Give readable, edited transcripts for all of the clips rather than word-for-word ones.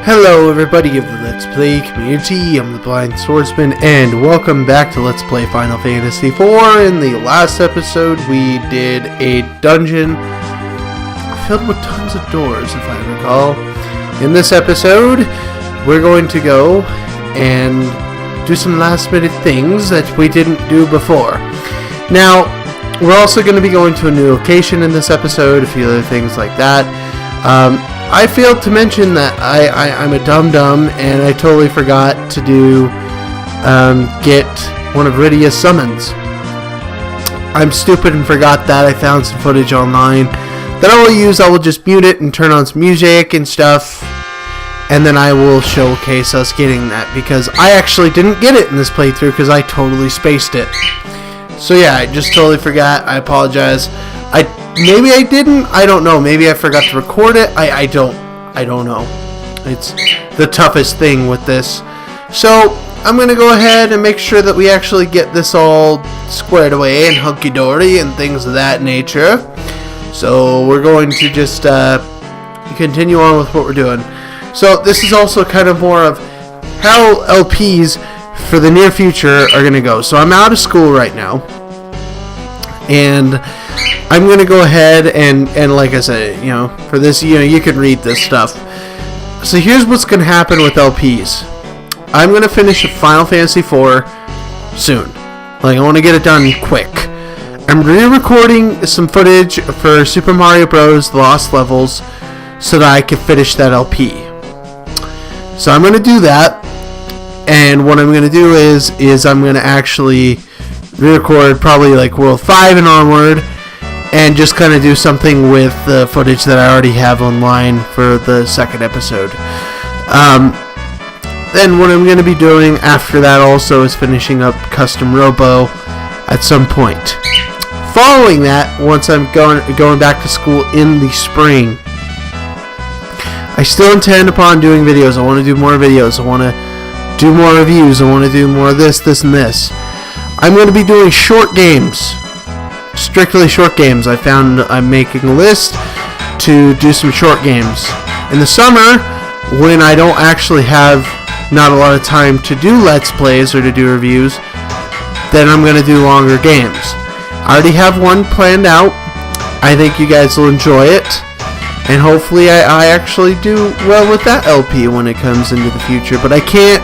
Hello everybody of the Let's Play community, I'm the Blind Swordsman, and welcome back to Let's Play Final Fantasy IV. In the last episode, we did a dungeon filled with tons of doors, if I recall. In this episode, we're going to go and do some last minute things that we didn't do before. Now, we're also going to be going to a new location in this episode, a few other things like that. I failed to mention that I'm a dum-dum, and I totally forgot to get one of Rydia's summons. I'm stupid and forgot that. I found some footage online that I will use. I will just mute it and turn on some music and stuff, and then I will showcase us getting that, because I actually didn't get it in this playthrough because I totally spaced it. So yeah, I just totally forgot. I apologize. Maybe I didn't. I don't know. Maybe I forgot to record it. I don't know. It's the toughest thing with this. So I'm going to go ahead and make sure that we actually get this all squared away and hunky-dory and things of that nature. So we're going to just continue on with what we're doing. So this is also kind of more of how LPs for the near future are going to go. So I'm out of school right now. And I'm going to go ahead and like I said, for this, you can read this stuff. So here's what's going to happen with LPs. I'm going to finish Final Fantasy IV soon. Like, I want to get it done quick. I'm re-recording some footage for Super Mario Bros. The Lost Levels so that I can finish that LP. So I'm going to do that. And what I'm going to do is I'm going to actually re-record probably like World 5 and onward, and just kind of do something with the footage that I already have online for the second episode. Then what I'm going to be doing after that also is finishing up Custom Robo at some point. Following that, once I'm going back to school in the spring, I still intend upon doing videos. I want to do more videos. I want to do more reviews. I want to do more of this, and this. I'm going to be doing short games. Strictly short games. I found I'm making a list to do some short games. In the summer, when I don't actually have not a lot of time to do Let's Plays or to do reviews, then I'm going to do longer games. I already have one planned out. I think you guys will enjoy it. And hopefully I actually do well with that LP when it comes into the future. But I can't,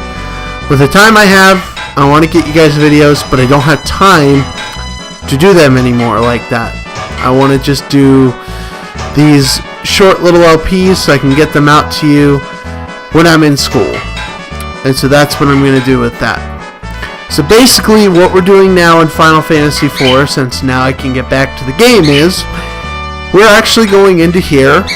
with the time I have, I want to get you guys videos, but I don't have time to do them anymore like that. I want to just do these short little LPs so I can get them out to you when I'm in school. And so that's what I'm going to do with that. So basically what we're doing now in Final Fantasy IV, since now I can get back to the game, is we're actually going into here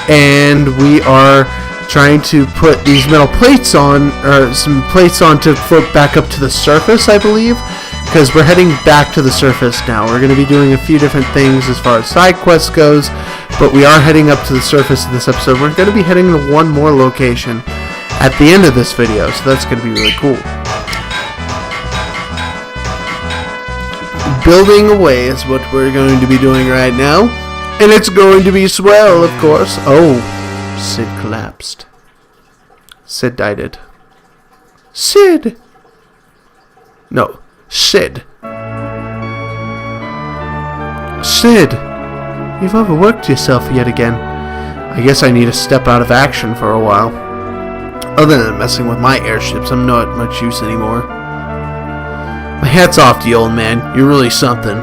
and we are trying to put these metal plates on, or some plates on to float back up to the surface, I believe, because we're heading back to the surface now. We're going to be doing a few different things as far as side quests goes, but we are heading up to the surface of this episode. We're going to be heading to one more location at the end of this video, so that's going to be really cool. Building away is what we're going to be doing right now, and it's going to be swell, of course. Oh, Cid collapsed. Cid died. Cid! No, Cid. Cid! You've overworked yourself yet again. I guess I need to step out of action for a while. Other than messing with my airships, I'm not much use anymore. My hat's off to you, old man. You're really something.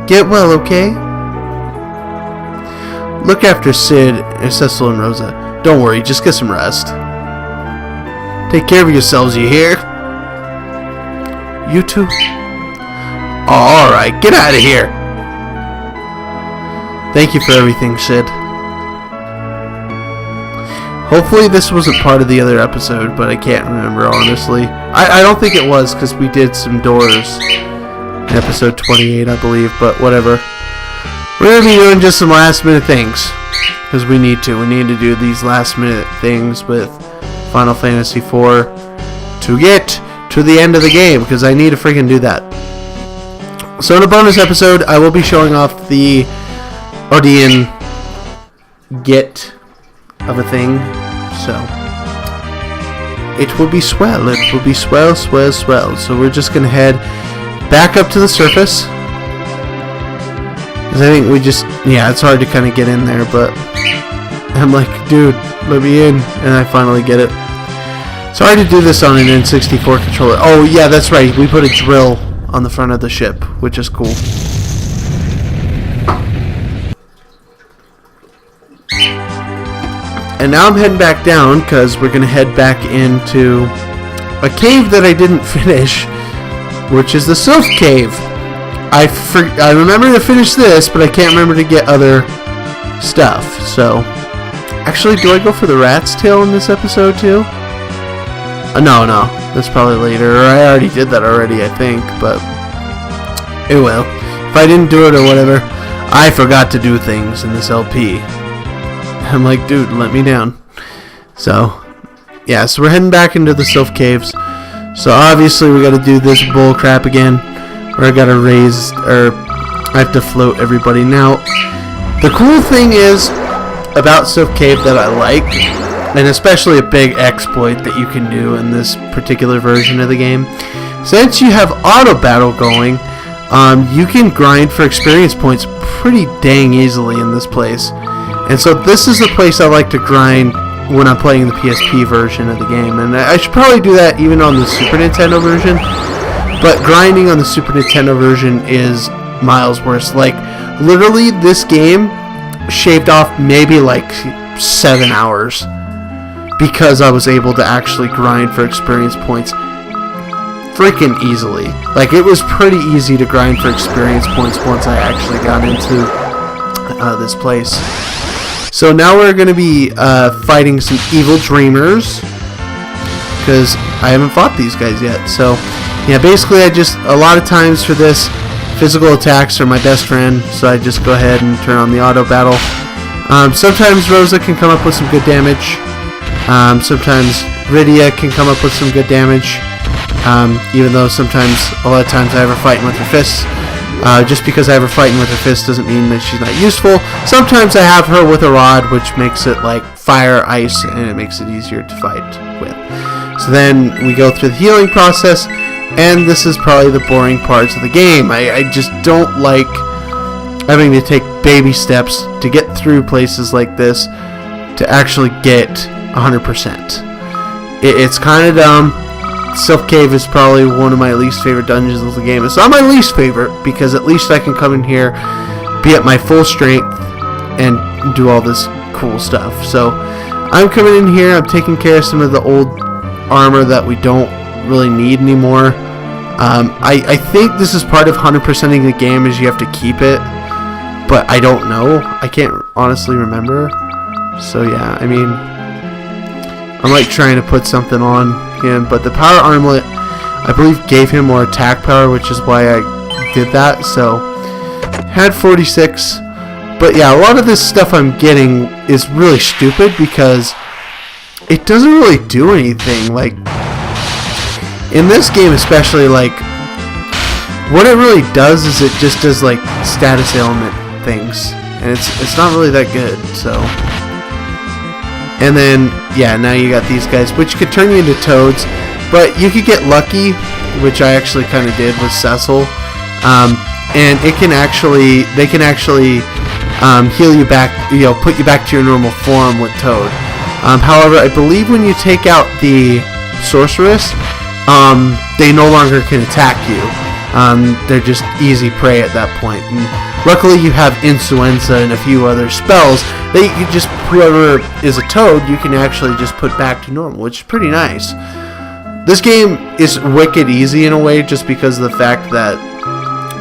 Get well, okay? Look after Cid, Cecil, and Rosa. Don't worry, just get some rest. Take care of yourselves, you hear? You too? Oh, alright, get out of here! Thank you for everything, Cid. Hopefully this wasn't part of the other episode, but I can't remember, honestly. I don't think it was, because we did some doors in episode 28, I believe, but whatever. We're going to be doing just some last minute things, because we need to. We need to do these last minute things with Final Fantasy IV to get to the end of the game, because I need to freaking do that. So in a bonus episode, I will be showing off the Odeon Get of a thing. So it will be swell. It will be swell. So we're just gonna head back up to the surface. Cause I think it's hard to kind of get in there, but I'm like, dude, let me in, and I finally get it. It's hard to do this on an N64 controller. Oh yeah, that's right. We put a drill on the front of the ship, which is cool. And now I'm heading back down because we're going to head back into a cave that I didn't finish, which is the Sylph Cave. I remember to finish this, but I can't remember to get other stuff. So, actually, do I go for the rat's tail in this episode too? No, that's probably later. Or I already did that already, I think, but it will. If I didn't do it or whatever, I forgot to do things in this LP. I'm like, dude, let me down. So, yeah, so we're heading back into the Sylph Caves. So obviously we gotta do this bull crap again, where I gotta I have to float everybody. Now, the cool thing is about Sylph Cave that I like, and especially a big exploit that you can do in this particular version of the game, since you have auto battle going, you can grind for experience points pretty dang easily in this place. And so this is the place I like to grind when I'm playing the PSP version of the game. And I should probably do that even on the Super Nintendo version. But grinding on the Super Nintendo version is miles worse. Like, literally, this game shaved off maybe like 7 hours because I was able to actually grind for experience points freaking easily. Like, it was pretty easy to grind for experience points once I actually got into this place. So now we're going to be fighting some evil dreamers, because I haven't fought these guys yet. So yeah, basically a lot of times for this, physical attacks are my best friend, so I just go ahead and turn on the auto battle. Sometimes Rosa can come up with some good damage. Sometimes Rydia can come up with some good damage, even though a lot of times I have her fighting with her fists. Just because I have her fighting with her fist doesn't mean that she's not useful. Sometimes I have her with a rod, which makes it like fire, ice, and it makes it easier to fight with. So then we go through the healing process, and this is probably the boring parts of the game. I just don't like having to take baby steps to get through places like this to actually get 100%. It's kind of dumb. Sylph Cave is probably one of my least favorite dungeons of the game. It's not my least favorite, because at least I can come in here, be at my full strength, and do all this cool stuff. So I'm coming in here, I'm taking care of some of the old armor that we don't really need anymore. I think this is part of 100%ing the game, is you have to keep it, but I don't know. I can't honestly remember. So yeah, I mean, I'm like trying to put something on him, but the power armlet, I believe, gave him more attack power, which is why I did that. So had 46, but yeah, a lot of this stuff I'm getting is really stupid because it doesn't really do anything. Like, in this game especially, like, what it really does is it just does like status ailment things, and it's not really that good. So, and then yeah, now you got these guys, which could turn you into toads, but you could get lucky, which I actually kind of did with Cecil, and they can actually heal you back, put you back to your normal form with Toad. However, I believe when you take out the sorceress, they no longer can attack you. They're just easy prey at that point. And luckily, you have Influenza and a few other spells that you can just, whoever is a Toad, you can actually just put back to normal, which is pretty nice. This game is wicked easy in a way, just because of the fact that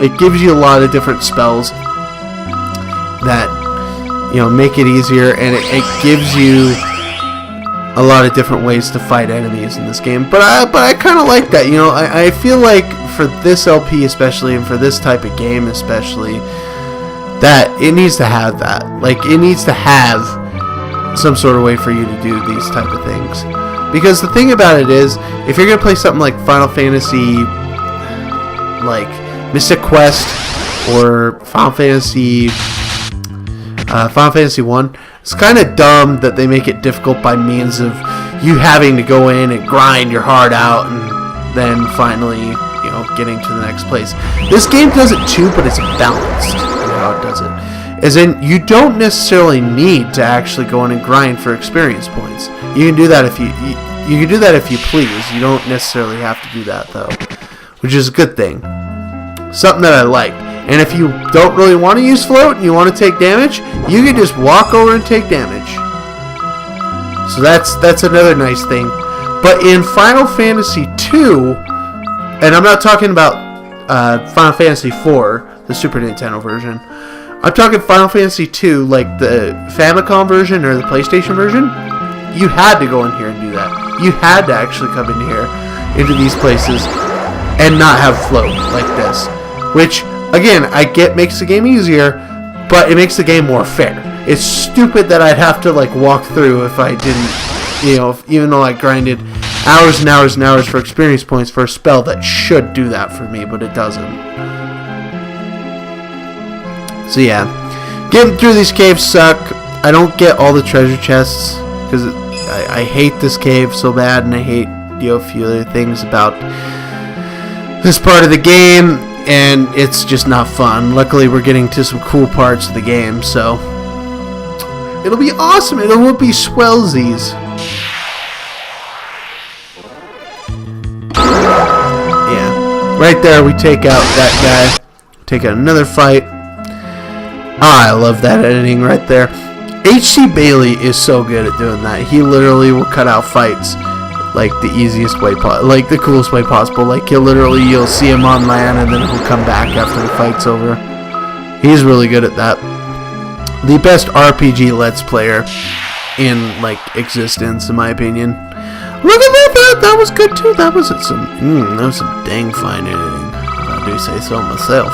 it gives you a lot of different spells that, make it easier, and it gives you a lot of different ways to fight enemies in this game. But I kind of like that. I feel like for this LP especially, and for this type of game especially, that it needs to have that. Like, it needs to have some sort of way for you to do these type of things. Because the thing about it is, if you're going to play something like Final Fantasy, like Mystic Quest, or Final Fantasy 1, It's kind of dumb that they make it difficult by means of you having to go in and grind your heart out and then finally, getting to the next place. This game does it too, but it's balanced in how it does it. As in, you don't necessarily need to actually go in and grind for experience points. You can do that if you can do that if you please. You don't necessarily have to do that though, which is a good thing. Something that I like. And if you don't really want to use float and you want to take damage, you can just walk over and take damage. So that's another nice thing. But in Final Fantasy II, and I'm not talking about Final Fantasy IV, the Super Nintendo version. I'm talking Final Fantasy II, like the Famicom version or the PlayStation version. You had to go in here and do that. You had to actually come in here, into these places, and not have float like this. Which, again, I get makes the game easier, but it makes the game more fair. It's stupid that I'd have to walk through if I didn't, even though I grinded hours and hours and hours for experience points for a spell that should do that for me, but it doesn't. So yeah, getting through these caves suck. I don't get all the treasure chests because I hate this cave so bad, and I hate a few other things about this part of the game, and it's just not fun. Luckily, we're getting to some cool parts of the game, so it'll be awesome. It will be swellsies. Yeah, right there we take out that guy. Take out another fight. I love that editing right there. H.C. Bailey is so good at doing that. He literally will cut out fights like the easiest way, like the coolest way possible. Like you'll see him on land and then he'll come back after the fight's over. He's really good at that. The best RPG Let's Player in existence, in my opinion. Look at that! That was good too. That was some dang fine editing, if I do say so myself.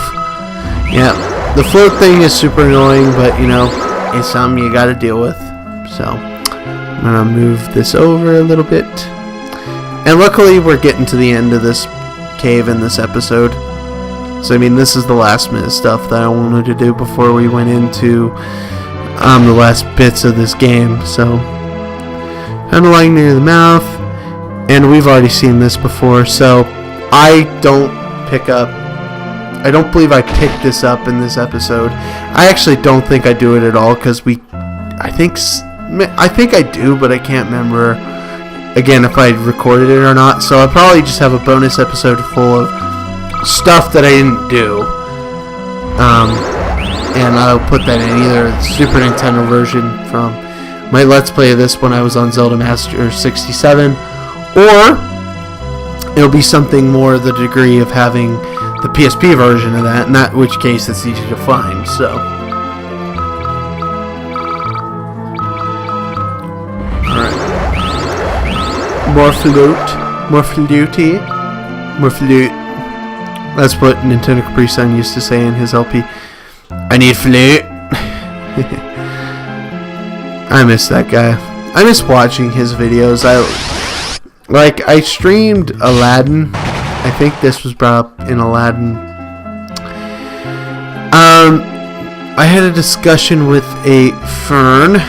Yeah, the float thing is super annoying, but it's something you gotta deal with. So I'm gonna move this over a little bit. And luckily we're getting to the end of this cave in this episode. So this is the last minute stuff that I wanted to do before we went into the last bits of this game. So kind of lying near the mouth, and we've already seen this before, so I don't believe I picked this up in this episode. I actually don't think I do it at all, because I think I do, but I can't remember again if I recorded it or not. So I'll probably just have a bonus episode full of stuff that I didn't do, and I'll put that in either the Super Nintendo version from my Let's Play of this when I was on Zelda Master 67, or it'll be something more the degree of having the PSP version of that, in which case it's easy to find. So alright, more flute. That's what Nintendo Capri Sun used to say in his LP. I need flute. I miss that guy. I miss watching his videos. I streamed Aladdin. I think this was brought up in Aladdin. I had a discussion with a Fern.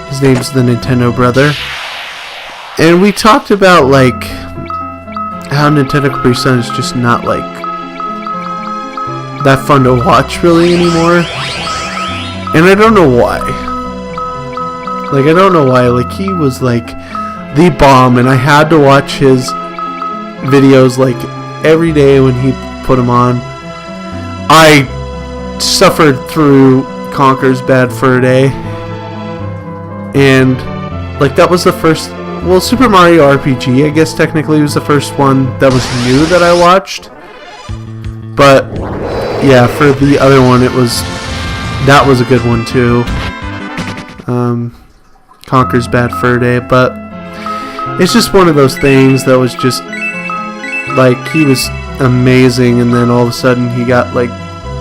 His name's the Nintendo brother. And we talked about how Nintendo Capri Sun is just not that fun to watch really anymore. And I don't know why. I don't know why. He was the bomb, and I had to watch his videos every day when he put them on. I suffered through Conker's Bad Fur Day, and that was the first. Well, Super Mario RPG, I guess technically was the first one that was new that I watched. But yeah, for the other one, that was a good one too. Conker's Bad Fur Day, but it's just one of those things that was just he was amazing, and then all of a sudden he got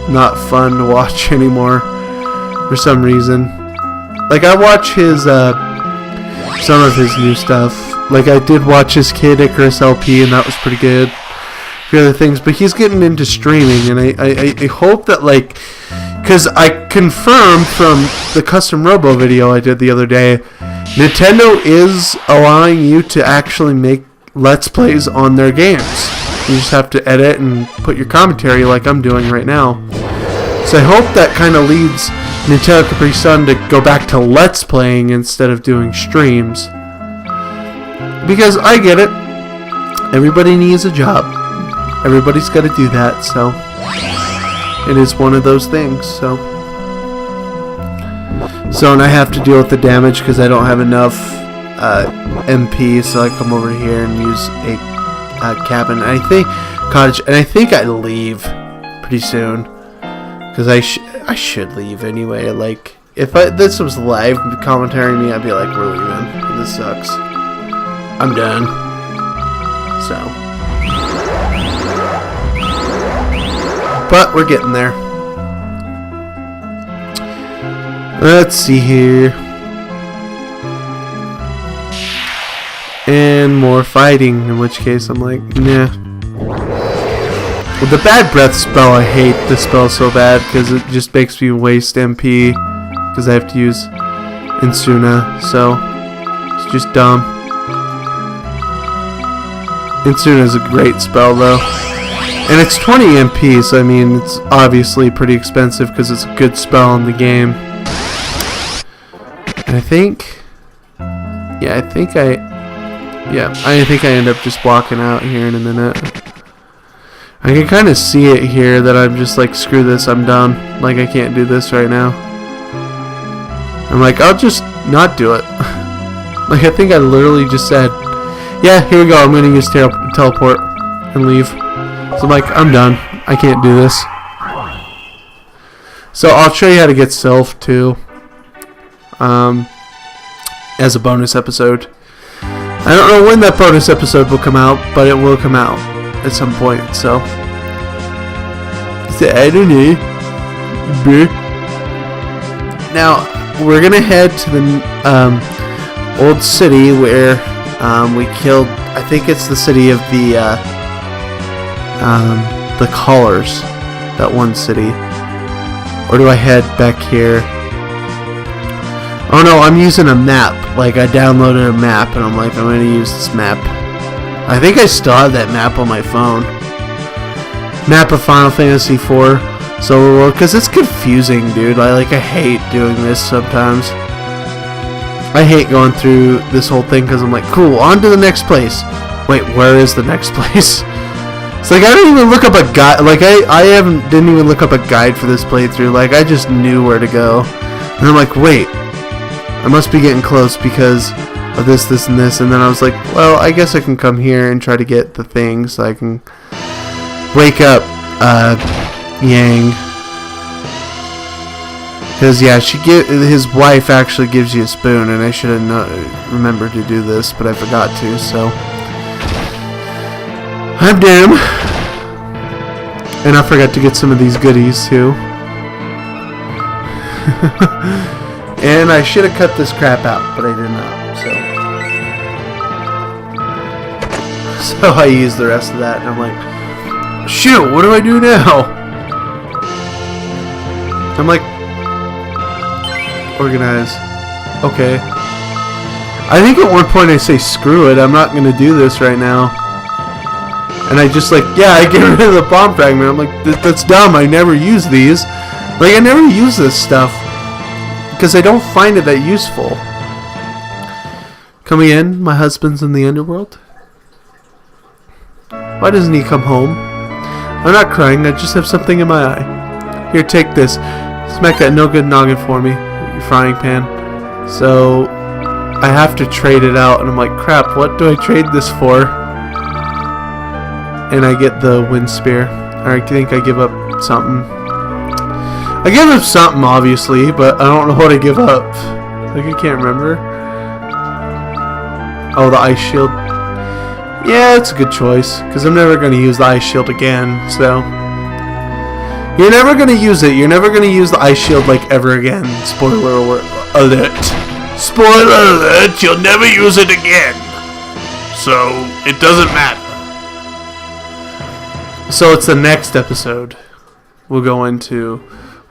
not fun to watch anymore for some reason. I watch his some of his new stuff. I did watch his Kid Icarus LP, and that was pretty good. A few other things, but he's getting into streaming, and I hope that because I confirmed from the custom Robo video I did the other day, Nintendo is allowing you to actually make Let's Plays on their games. You just have to edit and put your commentary like I'm doing right now. So I hope that kind of leads Nintendo Capri Sun to go back to Let's Playing instead of doing streams. Because I get it. Everybody needs a job. Everybody's got to do that, so it is one of those things, so and I have to deal with the damage because I don't have enough MP, so I come over here and use a cabin. And I think I leave pretty soon because I should leave anyway. Like, if this was live commentary me, I'd be like, we're leaving. This sucks. I'm done. So, but we're getting there. Let's see here. And more fighting, in which case I'm like, nah. With the bad breath spell, I hate this spell so bad because it just makes me waste MP because I have to use Insuna, so it's just dumb. Insuna is a great spell though. And it's 20 MP, so I mean, it's obviously pretty expensive because it's a good spell in the game. And I think I end up just walking out here in a minute. I can kind of see it here that I'm just like, screw this, I'm done. Like, I can't do this right now. I'm like, I'll just not do it. Like, I think I literally just said, yeah, here we go, I'm going to use teleport and leave. So I'm like, I'm done. I can't do this. So I'll show you how to get Sylph too. As a bonus episode. I don't know when that bonus episode will come out, but it will come out at some point, so I don't know. Now, we're gonna head to the old city where we killed, I think it's the city of the Callers, that one city. Or do I head back here? Oh no, I'm using a map. Like, I downloaded a map and I'm like, I'm gonna use this map. I think I still have that map on my phone. Map of Final Fantasy IV Solo World, because it's confusing, dude. I hate doing this sometimes. I hate going through this whole thing because I'm like, cool, on to the next place. Wait, where is the next place? It's like, I didn't even look up a guide. Like, I didn't even look up a guide for this playthrough. Like, I just knew where to go. And I'm like, wait, I must be getting close because of this, and this. And then I was like, well, I guess I can come here and try to get the thing so I can wake up Yang. Because, yeah, his wife actually gives you a spoon, and I should have remembered to do this, but I forgot to, so I'm dumb. And I forgot to get some of these goodies, too. And I should have cut this crap out, but I did not, so I used the rest of that, and I'm like, shoot, what do I do now? I'm like, organize. Okay. I think at one point I say, screw it, I'm not going to do this right now. And I just like, yeah, I get rid of the bomb fragment. I'm like, that's dumb, I never use these. Like, I never use this stuff. Because I don't find it that useful. Coming in, my husband's in the underworld. Why doesn't he come home? I'm not crying, I just have something in my eye. Here, take this. Smack that no good noggin for me, your frying pan. So, I have to trade it out, and I'm like, crap, what do I trade this for? And I get the wind spear. I think I give up something. I give up something, obviously, but I don't know what I give up. Like, I can't remember. Oh, the ice shield. Yeah, it's a good choice, because I'm never going to use the ice shield again, so. You're never going to use it. You're never going to use the ice shield, like, ever again. Spoiler alert. Spoiler alert, you'll never use it again. So, it doesn't matter. So, it's the next episode we'll go into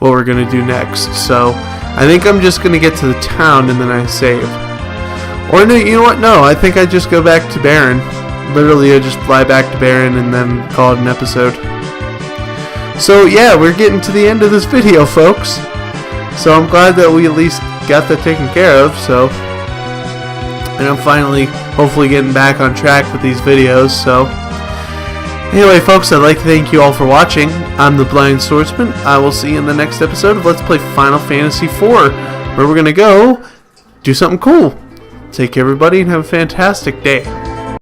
what we're going to do next. So I think I'm just going to get to the town and then I save. Or no, you know what? No, I think I just go back to Baron. Literally, I just fly back to Baron and then call it an episode. So yeah, we're getting to the end of this video, folks. So I'm glad that we at least got that taken care of. So, and I'm finally, hopefully, getting back on track with these videos. So, anyway, folks, I'd like to thank you all for watching. I'm the Blind Swordsman. I will see you in the next episode of Let's Play Final Fantasy IV, where we're gonna go do something cool. Take care, everybody, and have a fantastic day.